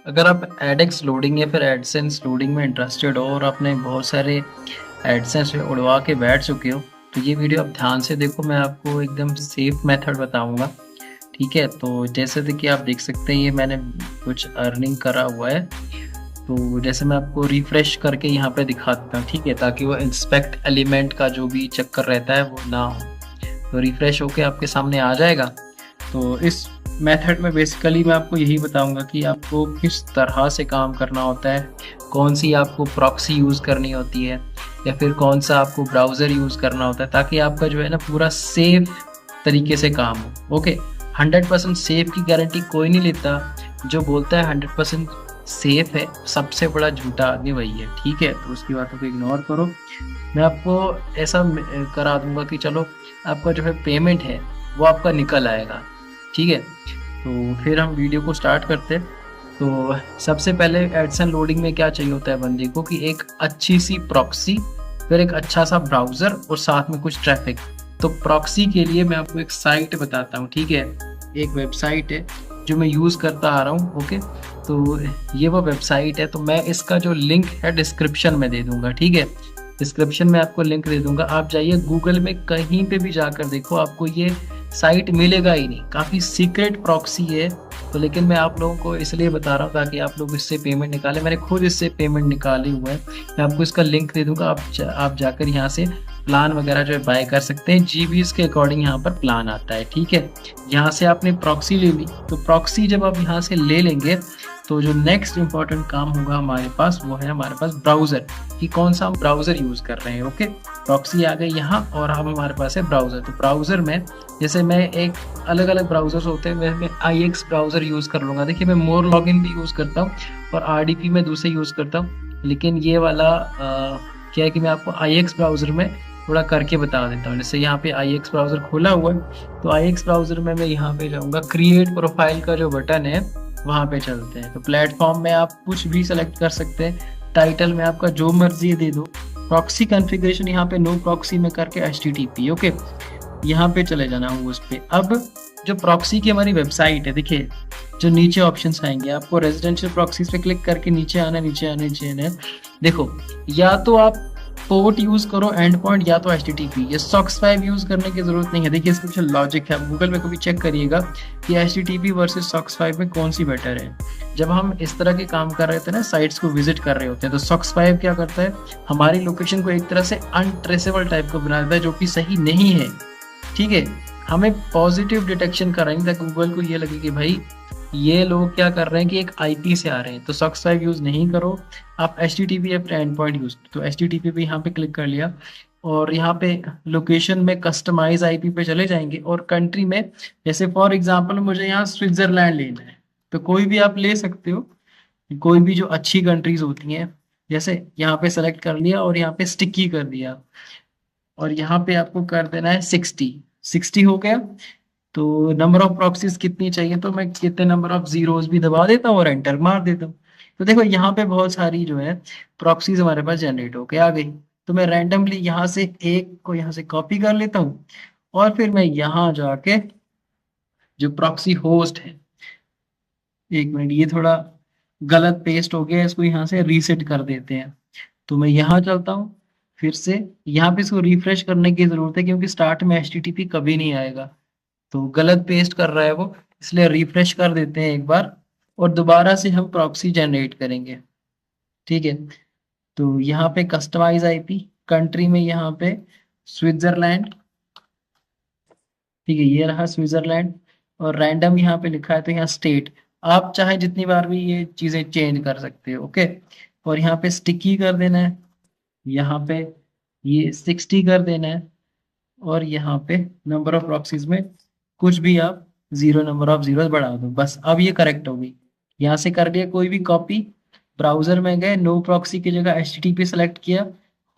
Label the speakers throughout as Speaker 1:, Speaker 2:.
Speaker 1: अगर आप AdX loading या फिर एडसेंस लोडिंग में इंटरेस्टेड हो और आपने बहुत सारे एडसेंस उड़वा के बैठ चुके हो, तो ये वीडियो आप ध्यान से देखो। मैं आपको एकदम सेफ मेथड बताऊंगा। ठीक है, तो जैसे कि आप देख सकते हैं, ये मैंने कुछ अर्निंग करा हुआ है। तो जैसे मैं आपको रिफ्रेश करके यहाँ पे दिखा देता हूँ, ठीक है, ताकि वो इंस्पेक्ट एलिमेंट का जो भी चक्कर रहता है वो ना हो। तो रिफ्रेश होके आपके सामने आ जाएगा। तो इस मेथड में बेसिकली मैं आपको यही बताऊंगा कि आपको किस तरह से काम करना होता है, कौन सी आपको प्रॉक्सी यूज़ करनी होती है, या फिर कौन सा आपको ब्राउज़र यूज़ करना होता है, ताकि आपका जो है ना पूरा सेफ तरीके से काम हो। ओके, 100% सेफ की गारंटी कोई नहीं लेता। जो बोलता है 100% सेफ है, सबसे बड़ा झूठा आदमी वही है। ठीक है, तो उसकी बातों को इग्नोर करो। मैं आपको ऐसा करा दूंगा कि चलो आपका जो है पेमेंट है वो आपका निकल आएगा। ठीक है, तो फिर हम वीडियो को स्टार्ट करते हैं। तो सबसे पहले एडसन लोडिंग में क्या चाहिए होता है बंदे को कि एक अच्छी सी प्रॉक्सी, फिर एक अच्छा सा ब्राउज़र और साथ में कुछ ट्रैफिक। तो प्रॉक्सी के लिए मैं आपको एक साइट बताता हूँ। ठीक है, एक वेबसाइट है जो मैं यूज़ करता आ रहा हूँ। ओके, तो ये वो वेबसाइट है। तो मैं इसका जो लिंक है डिस्क्रिप्शन में दे दूंगा। ठीक है, डिस्क्रिप्शन में आपको लिंक दे दूंगा। आप जाइए गूगल में कहीं पे भी जाकर देखो, आपको ये साइट मिलेगा ही नहीं। काफ़ी सीक्रेट प्रॉक्सी है। तो लेकिन मैं आप लोगों को इसलिए बता रहा हूँ ताकि आप लोग इससे पेमेंट निकालें। मैंने खुद इससे पेमेंट निकाले हुए हैं। मैं आपको इसका लिंक दे दूंगा। आप जाकर यहाँ से प्लान वगैरह जो है बाय कर सकते हैं। जीबीज के अकॉर्डिंग यहाँ पर प्लान आता है। ठीक है, यहाँ से आपने प्रॉक्सी ले ली। तो प्रॉक्सी जब आप यहाँ से ले लेंगे, तो जो नेक्स्ट इंपॉर्टेंट काम होगा हमारे पास वो है हमारे पास ब्राउज़र, कि कौन सा हम ब्राउज़र यूज़ कर रहे हैं। ओके, प्रॉक्सी आ गई यहाँ और अब हमारे पास है ब्राउज़र। तो ब्राउज़र में जैसे मैं एक अलग अलग ब्राउज़र्स होते हैं, मैं IX ब्राउज़र यूज़ कर लूँगा। देखिए, मैं मोर लॉगिन भी यूज़ करता हूँ और RDP में दूसरे यूज़ करता हूँ। लेकिन ये वाला क्या है कि मैं आपको IX ब्राउज़र में थोड़ा करके बता देता हूँ। जैसे यहाँ पे IX ब्राउज़र खोला हुआ है, तो IX ब्राउज़र में मैं यहाँ पे जाऊँगा, क्रिएट प्रोफाइल का जो बटन है वहाँ पे चलते हैं। तो प्लेटफॉर्म में आप कुछ भी सेलेक्ट कर सकते हैं। टाइटल में आपका जो मर्जी दे दो। प्रॉक्सी कॉन्फ़िगरेशन यहाँ पे नो प्रॉक्सी में करके HTTP। ओके, यहाँ पे चले जाना हूँ उस पे। अब जो प्रॉक्सी की हमारी वेबसाइट है, देखिए जो नीचे ऑप्शंस आएंगे, आपको रेजिडेंशियल प्रॉक्सीज पे क्लिक करके नीचे आना, नीचे आना, नीचे आना। देखो, या तो आप पोर्ट यूज करो एंड पॉइंट, या तो HTTP। ये सॉक्स 5 यूज करने की जरूरत नहीं है। देखिए, इसका कुछ लॉजिक है। गूगल में कभी चेक करिएगा कि HTTP वर्सेस सॉक्स 5 में कौन सी बेटर है। जब हम इस तरह के काम कर रहे थे ना, साइट्स को विजिट कर रहे होते हैं, तो सॉक्स 5 क्या करता है, हमारी लोकेशन को एक तरह से अनट्रेसेबल टाइप का बना देता है, जो कि सही नहीं है। ठीक है, हमें पॉजिटिव डिटेक्शन कराएंगे ताकि गूगल को ये लगे कि भाई ये लोग क्या कर रहे हैं कि एक IP से आ रहे हैं। तो सॉक्स 5 यूज नहीं करो, आप HTTP या फिर एंड पॉइंट यूज। तो HTTP पे यहाँ पे क्लिक कर लिया और यहाँ पे लोकेशन में कस्टमाइज IP पे चले जाएंगे और कंट्री में, जैसे फॉर एग्जांपल मुझे यहाँ स्विट्जरलैंड लेना है, तो कोई भी आप ले सकते हो। कोई भी जो अच्छी कंट्रीज होती हैं, जैसे यहाँ पे सेलेक्ट कर लिया और यहाँ पे स्टिकी कर दिया और यहाँ पे आपको कर देना है 60 हो गया। तो नंबर ऑफ प्रॉक्सीज कितनी चाहिए, तो मैं कितने नंबर ऑफ जीरोस भी दबा देता हूँ और एंटर मार देता हूँ। तो देखो, यहाँ पे बहुत सारी जो है प्रॉक्सीज हमारे पास जनरेट होके आ गई। तो मैं रैंडमली यहाँ से एक को यहाँ से कॉपी कर लेता हूँ और फिर मैं यहाँ जाके जो प्रॉक्सी होस्ट है, एक मिनट, ये थोड़ा गलत पेस्ट हो गया, इसको यहाँ से रीसेट कर देते हैं। तो मैं यहाँ चलता हूँ फिर से। यहाँ पे इसको रिफ्रेश करने की जरूरत है क्योंकि स्टार्ट में HTTP कभी नहीं आएगा। तो गलत पेस्ट कर रहा है वो, इसलिए रिफ्रेश कर देते हैं एक बार और दोबारा से हम प्रॉक्सी जनरेट करेंगे। ठीक है, तो यहाँ पे कस्टमाइज IP, कंट्री में यहाँ पे स्विट्जरलैंड। ठीक है, ये रहा स्विट्जरलैंड और रैंडम यहाँ पे लिखा है, तो यहाँ स्टेट। आप चाहे जितनी बार भी ये चीजें चेंज कर सकते हो। ओके, और यहाँ पे स्टिकी कर देना है, यहाँ पे ये 60 कर देना है और यहाँ पे नंबर ऑफ प्रॉक्सीज में कुछ भी आप जीरो, नंबर ऑफ जीरो बढ़ा दो। बस अब ये करेक्ट होगी। यहाँ से कर लिया कोई भी कॉपी, ब्राउजर में गए, नो प्रॉक्सी की जगह HTTP सेलेक्ट किया,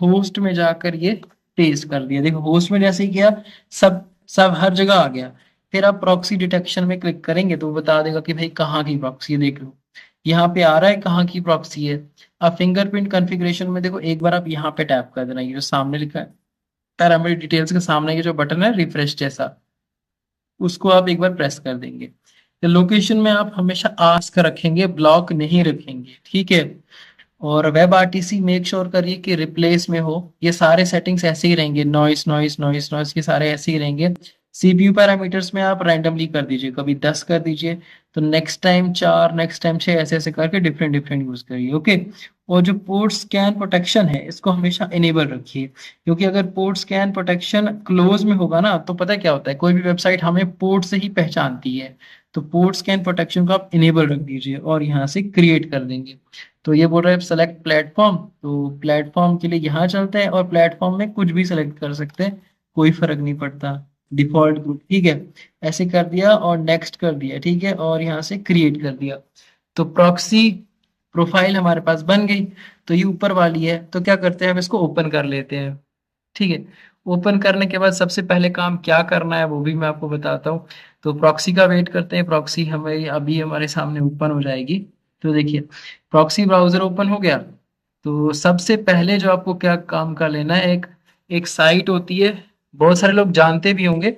Speaker 1: होस्ट में जाकर ये पेस्ट कर दिया। देखो, होस्ट में जैसे ही किया, सब सब हर जगह आ गया। फिर आप प्रॉक्सी डिटेक्शन में क्लिक करेंगे तो वो बता देगा कि भाई कहाँ की प्रॉक्सी है। देख लो, यहाँ पे आ रहा है कहाँ की प्रॉक्सी है। अब फिंगरप्रिंट कॉन्फ़िगरेशन में देखो, एक बार आप यहाँ पे टैप कर देना, ये जो सामने लिखा है पैरामीटर डिटेल्स के सामने के जो बटन है रिफ्रेश जैसा, उसको आप एक बार प्रेस कर देंगे। तो लोकेशन में आप हमेशा आस्क रखेंगे, ब्लॉक नहीं रखेंगे, ठीक है। और वेब आरटीसी मेक श्योर करिए कि रिप्लेस में हो। ये सारे सेटिंग्स ऐसे ही रहेंगे, नॉइस नॉइस नॉइस नॉइस के सारे ऐसे ही रहेंगे। सीपीयू पैरामीटर्स में आप रैंडमली कर दीजिए, कभी 10 कर दीजिए, तो नेक्स्ट टाइम 4, नेक्स्ट टाइम 6, ऐसे ऐसे करके डिफरेंट डिफरेंट यूज करिए, ओके। और जो पोर्ट स्कैन प्रोटेक्शन है इसको हमेशा इनेबल रखिए, क्योंकि अगर पोर्ट स्कैन प्रोटेक्शन क्लोज में होगा ना तो पता है क्या होता है, कोई भी वेबसाइट हमें पोर्ट से ही पहचानती है। तो पोर्ट स्कैन प्रोटेक्शन को आप इनेबल रख दीजिए और यहाँ से क्रिएट कर देंगे। तो ये बोल रहे हैं सेलेक्ट प्लेटफॉर्म, तो प्लेटफॉर्म के लिए यहाँ चलते हैं और प्लेटफॉर्म में कुछ भी सेलेक्ट कर सकते हैं, कोई फर्क नहीं पड़ता, डिफॉल्ट ग्रुप, ठीक है। ऐसे कर दिया और नेक्स्ट कर दिया, ठीक है, और यहाँ से क्रिएट कर दिया। तो प्रॉक्सी प्रोफाइल हमारे पास बन गई। तो ये ऊपर वाली है, तो क्या करते हैं हम इसको ओपन कर लेते हैं, ठीक है। ओपन करने के बाद सबसे पहले काम क्या करना है वो भी मैं आपको बताता हूँ। तो प्रॉक्सी का वेट करते हैं, प्रॉक्सी हमें अभी हमारे सामने ओपन हो जाएगी। तो देखिए प्रॉक्सी ब्राउजर ओपन हो गया। तो सबसे पहले जो आपको क्या काम का लेना है, एक एक साइट होती है, बहुत सारे लोग जानते भी होंगे,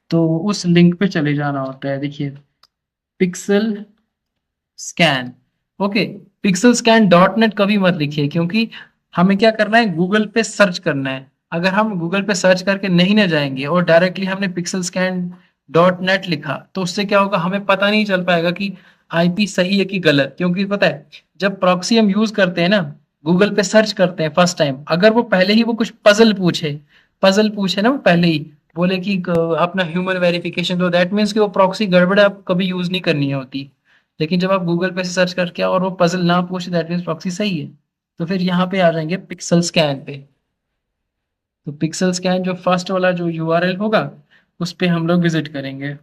Speaker 1: तो उस लिंक पे चले जाना होता है, देखिए pixel scan, okay. Pixel scan dot net कभी मत लिखिए, क्योंकि हमें क्या करना है, गूगल पे सर्च करना है। अगर हम गूगल पे सर्च करके नहीं ना जाएंगे और डायरेक्टली हमने पिक्सल स्कैन डॉट नेट लिखा, तो उससे क्या होगा, हमें पता नहीं चल पाएगा कि आईपी सही है कि गलत। क्योंकि पता है जब प्रॉक्सी हम यूज करते हैं ना, गूगल पे सर्च करते हैं फर्स्ट टाइम, अगर वो पहले ही वो कुछ पजल पूछे ना, वो पहले ही बोले कि अपना ह्यूमन वेरिफिकेशन, तो दैट मीन्स कि वो प्रॉक्सी गड़बड़ है, आप कभी यूज नहीं करनी है होती। लेकिन जब आप गूगल पे से सर्च करके आओ और वो पजल ना पूछे, दैट मीन्स प्रॉक्सी सही है। तो फिर यहाँ पे आ जाएंगे पिक्सल स्कैन पे। तो पिक्सल स्कैन जो फर्स्ट वाला जो यूआरएल होगा उस पे हम लोग विजिट करेंगे।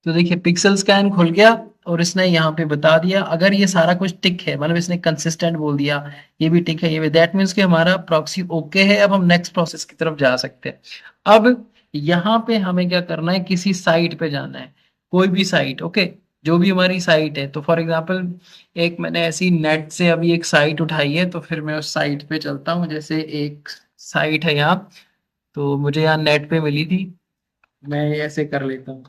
Speaker 1: तो देखिए पिक्सल स्कैन खुल गया और इसने यहाँ पे बता दिया, अगर ये सारा कुछ टिक है, मतलब इसने कंसिस्टेंट बोल दिया, ये भी टिक है, ये भी, दैट मीन्स कि हमारा प्रॉक्सी ओके है। अब हम नेक्स्ट प्रोसेस की तरफ जा सकते हैं। अब यहाँ पे हमें क्या करना है, किसी साइट पे जाना है, कोई भी साइट, ओके। जो भी हमारी साइट है, तो फॉर एग्जाम्पल एक मैंने ऐसी नेट से अभी एक साइट उठाई है, तो फिर मैं उस साइट पे चलता हूँ। जैसे एक साइट है यहाँ, तो मुझे यहाँ नेट पे मिली थी, मैं ऐसे कर लेता हूँ,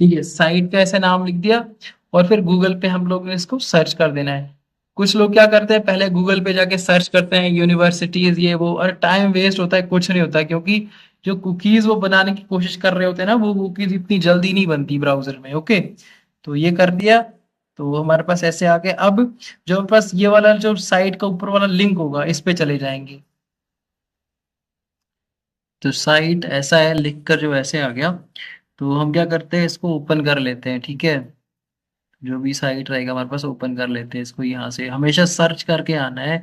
Speaker 1: ठीक है। साइट का ऐसे नाम लिख दिया और फिर गूगल पे हम लोग ने इसको सर्च कर देना है। कुछ लोग क्या करते हैं, पहले गूगल पे जाके सर्च करते हैं यूनिवर्सिटीज ये वो, और टाइम वेस्ट होता है, कुछ नहीं होता, क्योंकि जो कुकीज वो बनाने की कोशिश कर रहे होते हैं ना, वो कुकीज इतनी जल्दी नहीं बनती ब्राउजर में, ओके। तो ये कर दिया, तो हमारे पास ऐसे आ गए। अब जो हमारे पास ये वाला जो साइट का ऊपर वाला लिंक होगा, इस पे चले जाएंगे। तो साइट ऐसा है, लिख कर जो ऐसे आ गया, तो हम क्या करते हैं, इसको ओपन कर लेते हैं, ठीक है। जो भी साइट रहेगा हमारे पास ओपन कर लेते हैं इसको, यहाँ से हमेशा सर्च करके आना है,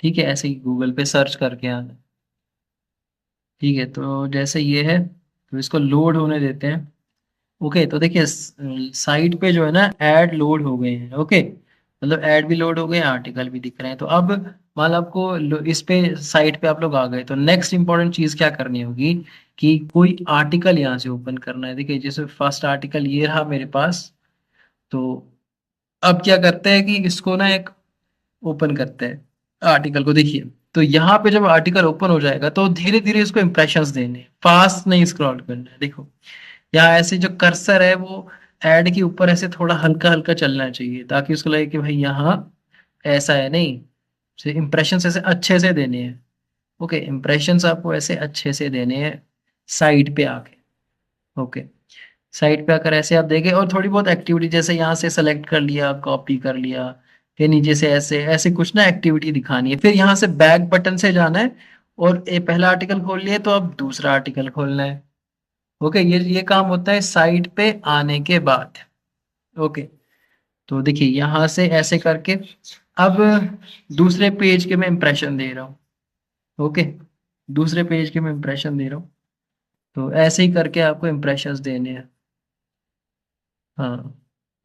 Speaker 1: ठीक है, ऐसे ही गूगल पे सर्च करके आना है, ठीक है। तो जैसे ये है, तो इसको लोड होने देते हैं, ओके। तो देखिए साइट पे जो है ना ऐड लोड हो गए हैं, ओके, मतलब ऐड भी लोड हो गए हैं, आर्टिकल भी दिख रहे हैं। तो अब मान लो आपको इस पे साइट पे आप लोग आ गए, तो नेक्स्ट इंपॉर्टेंट चीज क्या करनी होगी कि कोई आर्टिकल यहाँ से ओपन करना है। देखिए जैसे फर्स्ट आर्टिकल ये रहा मेरे पास, तो अब क्या करते हैं कि इसको ना एक ओपन करते हैं आर्टिकल को, देखिए। तो यहाँ पे जब आर्टिकल ओपन हो जाएगा तो धीरे धीरे इसको इंप्रेशंस देने, फास्ट नहीं स्क्रॉल करना है, देखो यहाँ ऐसे जो कर्सर है वो ऐड के ऊपर ऐसे थोड़ा हल्का हल्का चलना चाहिए, ताकि उसको लगे कि भाई यहाँ ऐसा है, नहीं, इंप्रेशंस ऐसे अच्छे से देने हैं, ओके। इंप्रेशंस आपको ऐसे अच्छे से देने हैं साइड पे आके, ओके। साइड पे आकर ऐसे आप देखें, और थोड़ी बहुत एक्टिविटी जैसे यहाँ से सेलेक्ट कर लिया, कॉपी कर लिया, फिर नीचे से ऐसे ऐसे कुछ ना एक्टिविटी दिखानी है। फिर यहाँ से बैक बटन से जाना है, और ये पहला आर्टिकल खोल लिया तो अब दूसरा आर्टिकल खोलना है, ओके। ये काम होता है साइट पे आने के बाद, ओके। तो देखिए यहाँ से ऐसे करके अब दूसरे पेज के मैं इंप्रेशन दे रहा हूँ, ओके। दूसरे पेज के मैं इंप्रेशन दे रहा हूँ, तो ऐसे ही करके आपको इंप्रेशंस देने हैं, हाँ।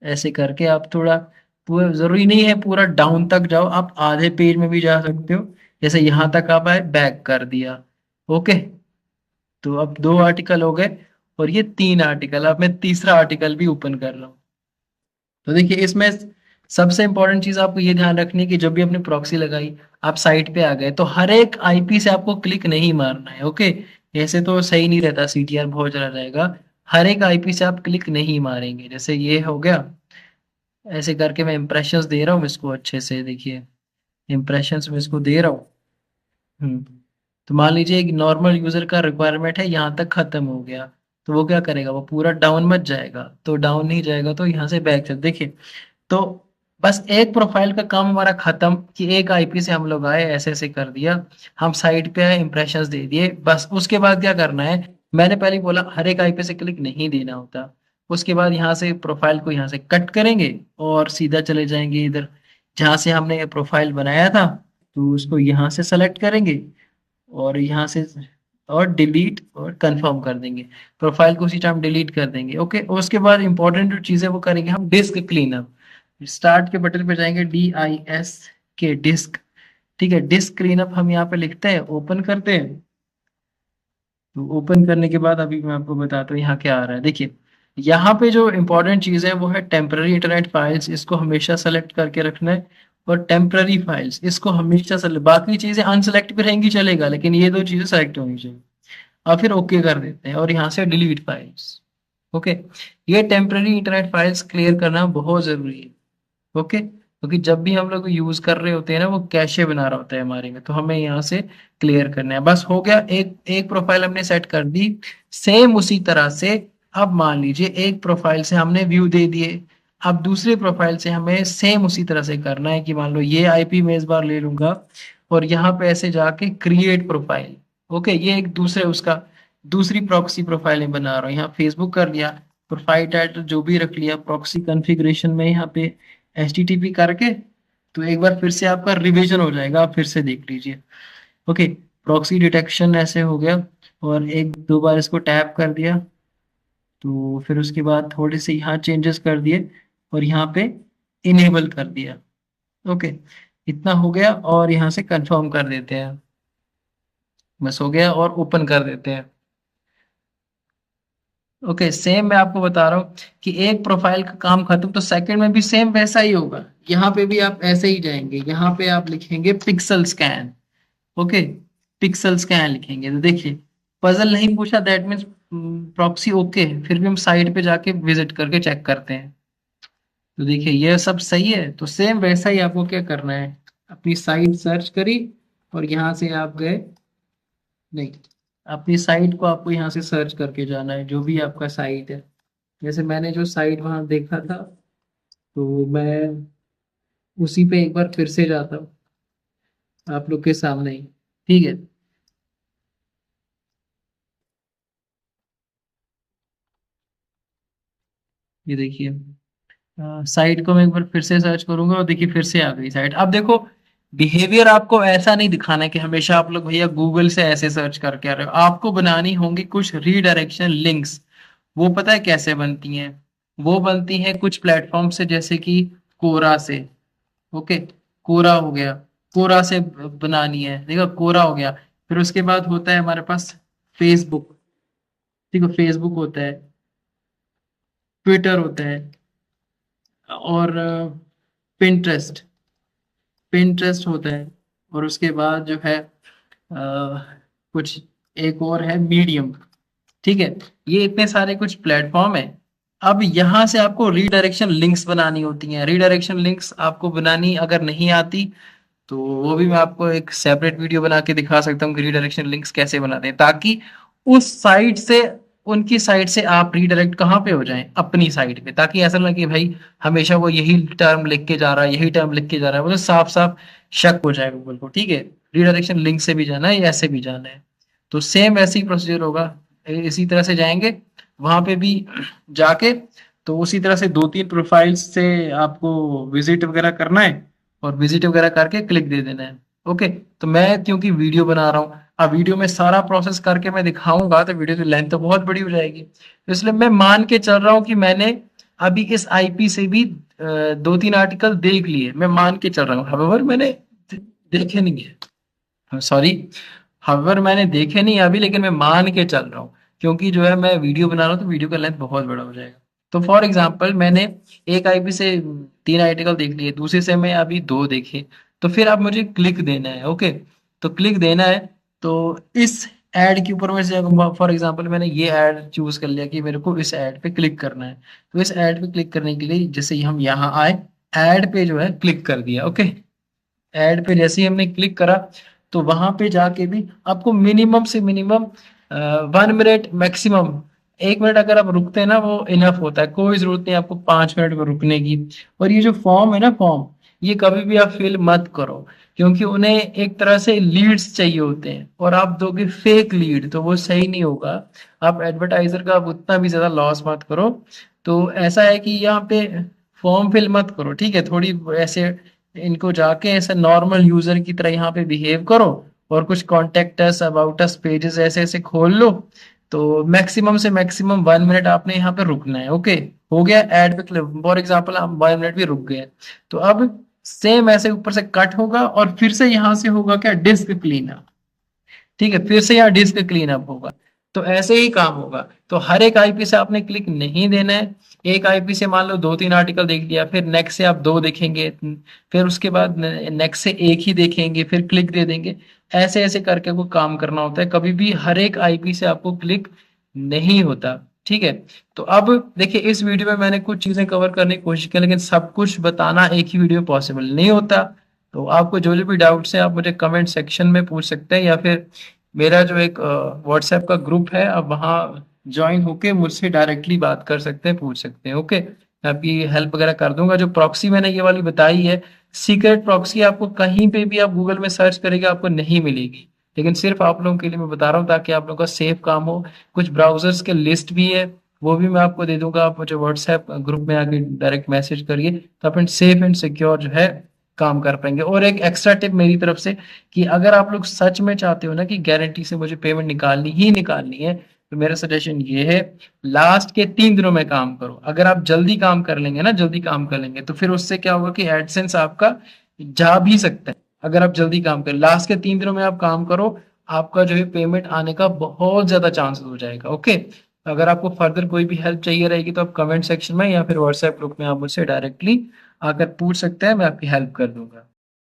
Speaker 1: ऐसे करके आप थोड़ा, पूरा जरूरी नहीं है पूरा डाउन तक जाओ, आप आधे पेज में भी जा सकते हो। जैसे यहाँ तक आप आए, बैक कर दिया, ओके। तो अब दो आर्टिकल हो गए, और ये तीन आर्टिकल, अब मैं तीसरा आर्टिकल भी ओपन कर रहा हूँ। तो देखिए इसमें सबसे इंपॉर्टेंट चीज आपको ये ध्यान रखनी है कि जब भी आपने प्रॉक्सी लगाई, आप साइट पे आ गए, तो हर एक आईपी से आपको क्लिक नहीं मारना है, ओके। ऐसे तो सही नहीं रहता, CTR बहुत ज़्यादा रहेगा। हर एक आईपी से आप क्लिक नहीं मारेंगे। जैसे ये हो गया, ऐसे करके मैं इंप्रेशंस दे रहा हूँ इसको अच्छे से, देखिए इंप्रेशंस में इसको दे रहा हूँ। हम्म। तो मान लीजिए एक नॉर्मल यूजर का रिक्वायरमेंट है, यहाँ तक खत्म हो गया, तो वो क्या करेगा, वो पूरा डाउन मत जाएगा, तो डाउन नहीं जाएगा तो यहाँ से बैक चल, देखिए। तो बस एक प्रोफाइल का काम हमारा खत्म, कि एक आईपी से हम लोग आए, ऐसे ऐसे कर दिया, हम साइट पे आए, इंप्रेशंस दे दिए, बस। उसके बाद क्या करना है, मैंने पहले ही बोला हर एक आईपी से क्लिक नहीं देना होता। उसके बाद यहाँ से प्रोफाइल को यहाँ से कट करेंगे और सीधा चले जाएंगे इधर जहाँ से हमने ये प्रोफाइल बनाया था, तो उसको यहाँ से सेलेक्ट करेंगे और यहाँ से और डिलीट और कंफर्म कर देंगे। प्रोफाइल को उसी टाइम डिलीट कर देंगे। ओके, और उसके बाद इंपॉर्टेंट जो चीज़ है वो करेंगे हम, डिस्क क्लीनअप। स्टार्ट के बटन पे जाएंगे, DIS के डिस्क, ठीक है। डिस्क क्लीनअप हम यहाँ पे लिखते हैं, ओपन करते हैं। तो ओपन करने के बाद अभी मैं आपको बताता हूँ यहाँ क्या आ रहा है, देखिए। यहाँ पे जो इंपॉर्टेंट चीज़ है वो है टेम्पररी इंटरनेट फाइल्स, इसको हमेशा सेलेक्ट करके रखना है। और टेम्पररी फाइल्स इसको हमेशा सेलेक्ट, बाकी चीज़ें अनसेलेक्ट भी रहेंगी चलेगा, लेकिन ये दो चीज़ें सेलेक्ट होनी चाहिए। और फिर ओके कर देते हैं और यहाँ से डिलीट फाइल्स। ओके, ये टेम्पररी इंटरनेट फाइल्स क्लियर करना बहुत ज़रूरी है। ओके, क्योंकि जब भी हम लोग यूज कर रहे होते हैं ना, वो कैशे बना रहा होता है हमारे में, तो हमें यहाँ से क्लियर करना है। बस हो गया, एक एक प्रोफाइल हमने सेट कर दी। सेम उसी तरह से अब मान लीजिए एक प्रोफाइल से हमने व्यू दे दिए, अब दूसरे प्रोफाइल से हमें सेम उसी तरह से करना है, कि मान लो ये आईपी मैं इस बार ले लूंगा और यहाँ पे ऐसे जाके क्रिएट प्रोफाइल। ओके, ये एक दूसरे उसका दूसरी प्रॉक्सी प्रोफाइल में बना रहा हूँ, यहाँ फेसबुक कर लिया, प्रोफाइल टाइटल जो भी रख लिया, प्रॉक्सी कॉन्फ़िगरेशन में यहाँ पे HTTP करके, तो एक बार फिर से आपका रिवीजन हो जाएगा, आप फिर से देख लीजिए। ओके, प्रॉक्सी डिटेक्शन ऐसे हो गया, और एक दो बार इसको टैप कर दिया, तो फिर उसके बाद थोड़े से यहाँ चेंजेस कर दिए और यहाँ पे इनेबल कर दिया। ओके, इतना हो गया, और यहाँ से कंफर्म कर देते हैं, बस हो गया, और ओपन कर देते हैं। ओके, सेम मैं आपको बता रहा हूँ कि एक प्रोफाइल का काम खत्म, तो सेकंड में भी सेम वैसा ही होगा। यहाँ पे भी आप ऐसे ही जाएंगे, यहाँ पे आप लिखेंगे pixel scan. Okay, pixel scan लिखेंगे, तो देखिए पजल नहीं पूछा, दैट मीन्स प्रॉक्सी ओके। फिर भी हम साइट पे जाके विजिट करके चेक करते हैं, तो देखिए ये सब सही है। तो सेम वैसा ही आपको क्या करना है, अपनी साइट सर्च करी और यहाँ से आप गए, नहीं, अपनी साइट को आपको यहाँ से सर्च करके जाना है, जो भी आपका साइट है। जैसे मैंने जो साइट वहां देखा था, तो मैं उसी पे एक बार फिर से जाता हूँ आप लोग के सामने ही, ठीक है। ये देखिए, साइट को मैं एक बार फिर से सर्च करूंगा और देखिए फिर से आ गई साइट। अब देखो, बिहेवियर आपको ऐसा नहीं दिखाना है कि हमेशा आप लोग भैया गूगल से ऐसे सर्च करके आ रहे हो, आपको बनानी होंगी कुछ रीडायरेक्शन लिंक्स। वो पता है कैसे बनती हैं, वो बनती हैं कुछ प्लेटफॉर्म से, जैसे कि कोरा से। ओके, कोरा हो गया, कोरा से बनानी है, देखो कोरा हो गया। फिर उसके बाद होता है हमारे पास फेसबुक, ठीक है, फेसबुक होता है, ट्विटर होता है, और पिंटरेस्ट, पिंटरेस्ट होता है। और उसके बाद जो है कुछ एक और है मीडियम, ठीक है। ये इतने सारे कुछ प्लेटफॉर्म है। अब यहाँ से आपको रीडायरेक्शन लिंक्स बनानी होती हैं। रीडायरेक्शन लिंक्स आपको बनानी अगर नहीं आती, तो वो भी मैं आपको एक सेपरेट वीडियो बना के दिखा सकता हूँ कि रीडायरेक्शन लिंक्स कैसे बनाते हैं, ताकि उस साइट से, उनकी साइट से आप रीडायरेक्ट कहाँ पे हो जाएं, अपनी साइट पे, ताकि ऐसा ना कि भाई हमेशा वो यही टर्म लिख के जा रहा है, यही टर्म लिख के जा रहा है, वो तो साफ साफ शक हो जाएगा गूगल को, ठीक है। रीडायरेक्शन लिंक से भी जाना है या ऐसे भी जाना है, तो सेम ऐसे ही प्रोसीजर होगा। इसी तरह से जाएंगे वहां पे भी जाके, तो उसी तरह से दो तीन प्रोफाइल्स से आपको विजिट वगैरह करना है, और विजिट वगैरह करके क्लिक दे देना है। ओके, तो मैं क्योंकि वीडियो बना रहा हूँ, अब वीडियो में सारा प्रोसेस करके मैं दिखाऊंगा, तो वीडियो की लेंथ तो बहुत बड़ी हो जाएगी, तो इसलिए मैं मान के चल रहा हूँ कि मैंने अभी इस आईपी से भी दो तीन आर्टिकल देख लिए, मैं मान के चल रहा हूँ। हाउएवर मैंने देखे नहीं है, सॉरी, हाउएवर मैंने देखे नहीं अभी, लेकिन मैं मान के चल रहा हूँ, क्योंकि जो है मैं वीडियो बना रहा हूँ, तो वीडियो का लेंथ बहुत बड़ा हो जाएगा। तो फॉर एग्जाम्पल मैंने एक आईपी से तीन आर्टिकल देख लिए, दूसरे से मैं अभी दो देखे, तो फिर अब मुझे क्लिक देना है। ओके, तो क्लिक देना है, तो इस ऐड के ऊपर में से फॉर एग्जांपल मैंने ये ऐड चूज कर लिया कि मेरे को इस ऐड पे क्लिक करना है, तो इस ऐड पे क्लिक करने के लिए जैसे ही हम यहाँ आए, ऐड पे जो है क्लिक कर दिया। ओके, ऐड पे जैसे ही हमने क्लिक करा तो वहां पे जाके भी आपको मिनिमम से मिनिमम 1 मिनट, मैक्सिमम 1 मिनट अगर आप रुकते हैं ना वो इनफ होता है, कोई जरूरत नहीं आपको 5 मिनट में रुकने की। और ये जो फॉर्म है ना, फॉर्म, ये कभी भी आप फिल मत करो, क्योंकि उन्हें एक तरह से लीड्स चाहिए होते हैं और आप दोगे फेक लीड तो वो सही नहीं होगा। आप एडवर्टाइजर का आप उतना भी ज्यादा लॉस मत करो। तो ऐसा है कि यहाँ पे फॉर्म फिल मत करो, ठीक है, थोड़ी ऐसे इनको जाके ऐसे नॉर्मल यूजर की तरह यहाँ पे बिहेव करो और कुछ contact us, about us pages ऐसे ऐसे खोल लो। तो मैक्सिमम से मैक्सिमम 1 मिनट आपने यहाँ पे रुकना है। ओके, हो गया ऐड पे क्लिक, फॉर एग्जाम्पल हम 1 मिनट भी रुक गए, तो अब सेम ऐसे ऊपर से कट होगा और फिर से यहाँ से होगा क्या, डिस्क क्लीन अप। ठीक है, फिर से यहाँ डिस्क क्लीन अप होगा। तो ऐसे ही काम होगा। तो हर एक आईपी से आपने क्लिक नहीं देना है। एक आईपी से मान लो 2-3 आर्टिकल देख लिया, फिर नेक्स्ट से आप 2 देखेंगे, फिर उसके बाद नेक्स्ट से एक ही देखेंगे, फिर क्लिक दे देंगे। ऐसे ऐसे करके आपको काम करना होता है, कभी भी हर एक आईपी से आपको क्लिक नहीं होता। ठीक है, तो अब देखिए इस वीडियो में मैंने कुछ चीजें कवर करने की कोशिश की, लेकिन सब कुछ बताना एक ही वीडियो में पॉसिबल नहीं होता। तो आपको जो जो भी डाउट्स है आप मुझे कमेंट सेक्शन में पूछ सकते हैं, या फिर मेरा जो एक व्हाट्सएप का ग्रुप है आप वहाँ ज्वाइन होके मुझसे डायरेक्टली बात कर सकते हैं, पूछ सकते हैं। ओके, मैं आपकी हेल्प वगैरह कर दूंगा। जो प्रॉक्सी मैंने ये वाली बताई है, सीक्रेट प्रॉक्सी, आपको कहीं पे भी आप गूगल में सर्च करेंगे आपको नहीं मिलेगी, लेकिन सिर्फ आप लोगों के लिए मैं बता रहा हूँ ताकि आप लोगों का सेफ काम हो। कुछ ब्राउजर्स के लिस्ट भी है, वो भी मैं आपको दे दूंगा। आप मुझे व्हाट्सएप ग्रुप में आके डायरेक्ट मैसेज करिए, तो अपन सेफ एंड सिक्योर जो है काम कर पाएंगे। और एक एक्स्ट्रा टिप मेरी तरफ से, कि अगर आप लोग सच में चाहते हो ना कि गारंटी से मुझे पेमेंट निकालनी ही निकालनी है, तो मेरा सजेशन ये है, लास्ट के 3 दिनों में काम करो। अगर आप जल्दी काम कर लेंगे ना, जल्दी काम कर लेंगे, तो फिर उससे क्या होगा कि एडसेंस आपका जा भी सकता है। अगर आप जल्दी काम करें, लास्ट के 3 दिनों में आप काम करो, आपका जो है पेमेंट आने का बहुत ज्यादा चांसेस हो जाएगा। ओके, अगर आपको फर्दर कोई भी हेल्प चाहिए रहेगी तो आप कमेंट सेक्शन में या फिर व्हाट्सएप ग्रुप में आप मुझसे डायरेक्टली आकर पूछ सकते हैं, मैं आपकी हेल्प कर दूंगा।